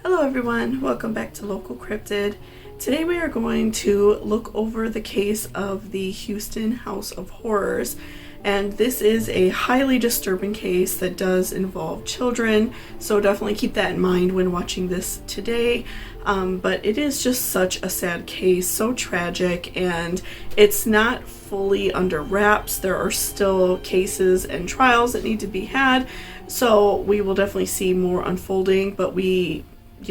Hello everyone, welcome back to Local Cryptid. Today we are going to look over the case of the Houston House of Horrors, and this is a highly disturbing case that does involve children, so definitely keep that in mind when watching this today. But it is just such a sad case, so tragic, and it's not fully under wraps. There are still cases and trials that need to be had, so we will definitely see more unfolding, but we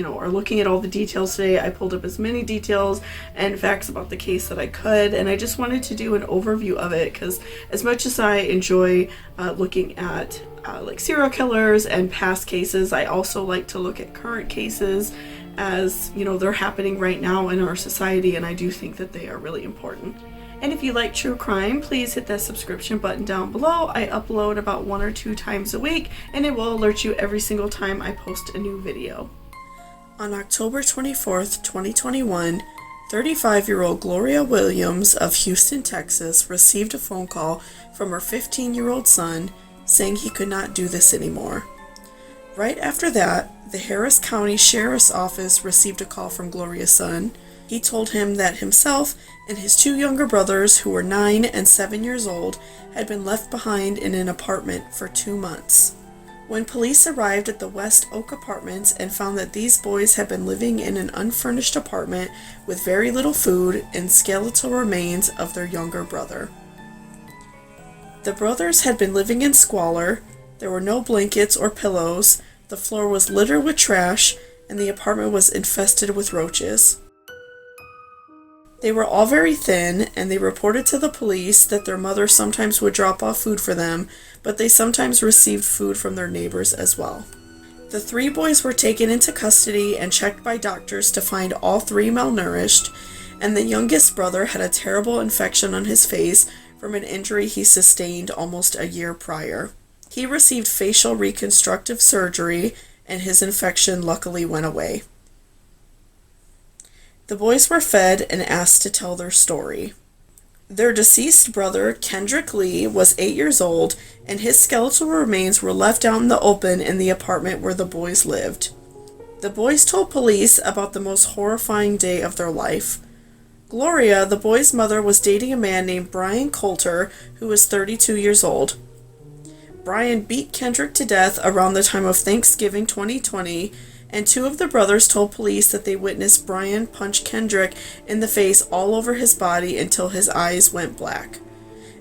are looking at all the details today. I pulled up as many details and facts about the case that I could, and I just wanted to do an overview of it because as much as I enjoy looking at like serial killers and past cases, I also like to look at current cases as they're happening right now in our society, and I do think that they are really important. And if you like true crime, please hit that subscription button down below. I upload about 1 or 2 times a week, and it will alert you every single time I post a new video. On October 24th, 2021, 35-year-old Gloria Williams of Houston, Texas, received a phone call from her 15-year-old son saying he could not do this anymore. Right after that, the Harris County Sheriff's Office received a call from Gloria's son. He told him that himself and his 2 younger brothers, who were 9 and 7 years old, had been left behind in an apartment for 2 months. When police arrived at the West Oak Apartments and found that these boys had been living in an unfurnished apartment with very little food and skeletal remains of their younger brother. The brothers had been living in squalor. There were no blankets or pillows, the floor was littered with trash, and the apartment was infested with roaches. They were all very thin, and they reported to the police that their mother sometimes would drop off food for them, but they sometimes received food from their neighbors as well. The 3 boys were taken into custody and checked by doctors to find all 3 malnourished, and the youngest brother had a terrible infection on his face from an injury he sustained almost a year prior. He received facial reconstructive surgery, and his infection luckily went away. The boys were fed and asked to tell their story. Their deceased brother, Kendrick Lee, was 8 years old, and his skeletal remains were left out in the open in the apartment where the boys lived. The boys told police about the most horrifying day of their life. Gloria, the boys' mother, was dating a man named Brian Coulter, who was 32 years old. Brian beat Kendrick to death around the time of Thanksgiving 2020, and 2 of the brothers told police that they witnessed Brian punch Kendrick in the face all over his body until his eyes went black.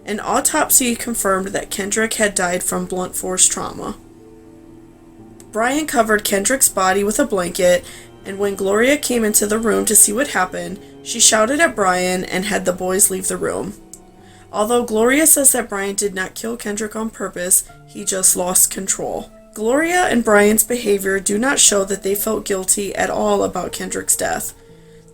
An autopsy confirmed that Kendrick had died from blunt force trauma. Brian covered Kendrick's body with a blanket, and when Gloria came into the room to see what happened, she shouted at Brian and had the boys leave the room. Although Gloria says that Brian did not kill Kendrick on purpose, he just lost control. Gloria and Brian's behavior do not show that they felt guilty at all about Kendrick's death.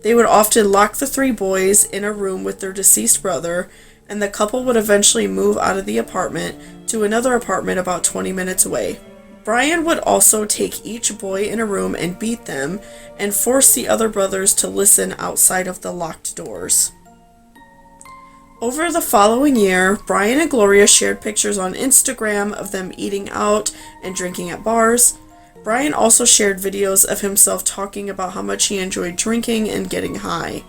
They would often lock the 3 boys in a room with their deceased brother, and the couple would eventually move out of the apartment to another apartment about 20 minutes away. Brian would also take each boy in a room and beat them, and force the other brothers to listen outside of the locked doors. Over the following year, Brian and Gloria shared pictures on Instagram of them eating out and drinking at bars. Brian also shared videos of himself talking about how much he enjoyed drinking and getting high.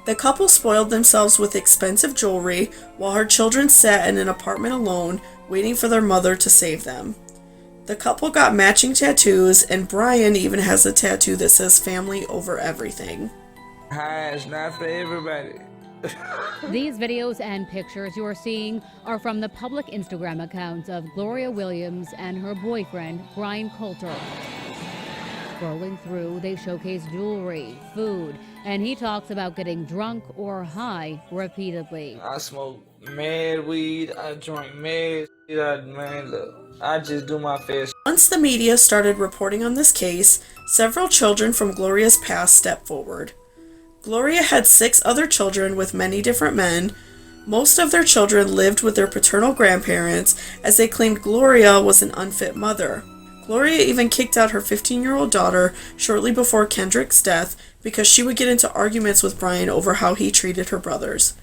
The couple spoiled themselves with expensive jewelry while her children sat in an apartment alone, waiting for their mother to save them. The couple got matching tattoos, and Brian even has a tattoo that says family over everything. Hi, it's not for everybody. These videos and pictures you are seeing are from the public Instagram accounts of Gloria Williams and her boyfriend, Brian Coulter. Scrolling through, they showcase jewelry, food, and he talks about getting drunk or high repeatedly. I smoke mad weed, I drink mad shit, man, look, I just do my fair. Once the media started reporting on this case, several children from Gloria's past stepped forward. Gloria had 6 other children with many different men. Most of their children lived with their paternal grandparents, as they claimed Gloria was an unfit mother. Gloria even kicked out her 15-year-old daughter shortly before Kendrick's death because she would get into arguments with Brian over how he treated her brothers.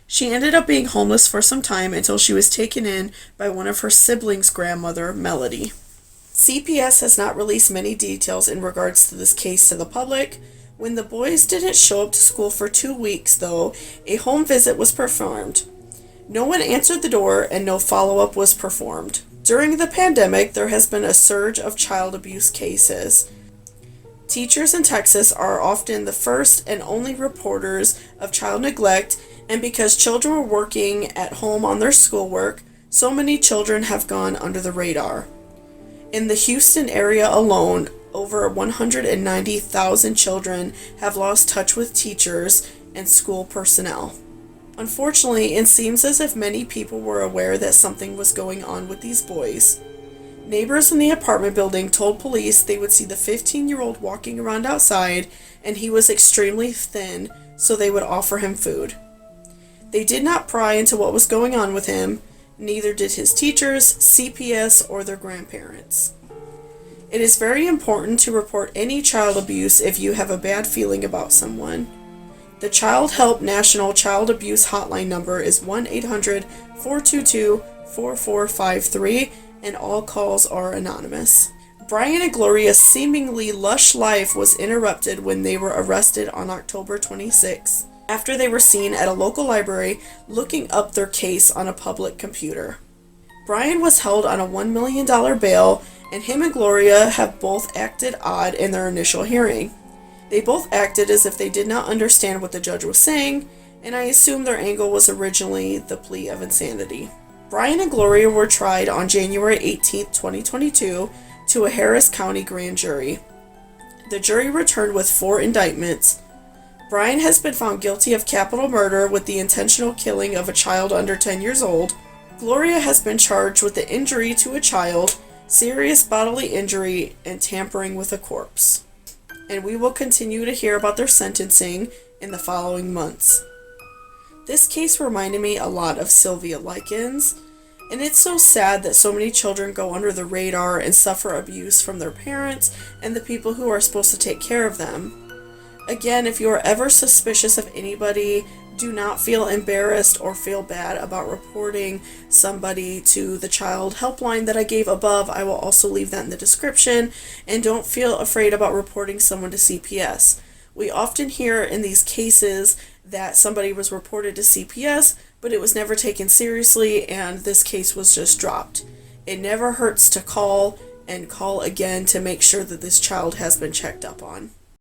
She ended up being homeless for some time until she was taken in by one of her siblings' grandmother, Melody. CPS has not released many details in regards to this case to the public. When the boys didn't show up to school for 2 weeks, though, a home visit was performed. No one answered the door and no follow-up was performed. During the pandemic, there has been a surge of child abuse cases. Teachers in Texas are often the first and only reporters of child neglect, and because children were working at home on their schoolwork, so many children have gone under the radar. In the Houston area alone, over 190,000 children have lost touch with teachers and school personnel. Unfortunately, it seems as if many people were aware that something was going on with these boys. Neighbors in the apartment building told police they would see the 15-year-old walking around outside, and he was extremely thin, so they would offer him food. They did not pry into what was going on with him, neither did his teachers, CPS, or their grandparents. It is very important to report any child abuse if you have a bad feeling about someone. The Child Help National Child Abuse Hotline number is 1-800-422-4453, and all calls are anonymous. Brian and Gloria's seemingly lush life was interrupted when they were arrested on October 26, after they were seen at a local library looking up their case on a public computer. Brian was held on a $1 million bail, and him and Gloria have both acted odd in their initial hearing. They both acted as if they did not understand what the judge was saying, and I assume their angle was originally the plea of insanity. Brian and Gloria were tried on January 18, 2022, to a Harris County grand jury. The jury returned with 4 indictments. Brian has been found guilty of capital murder with the intentional killing of a child under 10 years old. Gloria has been charged with the injury to a child, serious bodily injury, and tampering with a corpse. And we will continue to hear about their sentencing in the following months. This case reminded me a lot of Sylvia Likens, and it's so sad that so many children go under the radar and suffer abuse from their parents and the people who are supposed to take care of them. Again, if you are ever suspicious of anybody, do not feel embarrassed or feel bad about reporting somebody to the child helpline that I gave above. I will also leave that in the description. And don't feel afraid about reporting someone to CPS. We often hear in these cases that somebody was reported to CPS, but it was never taken seriously and this case was just dropped. It never hurts to call and call again to make sure that this child has been checked up on.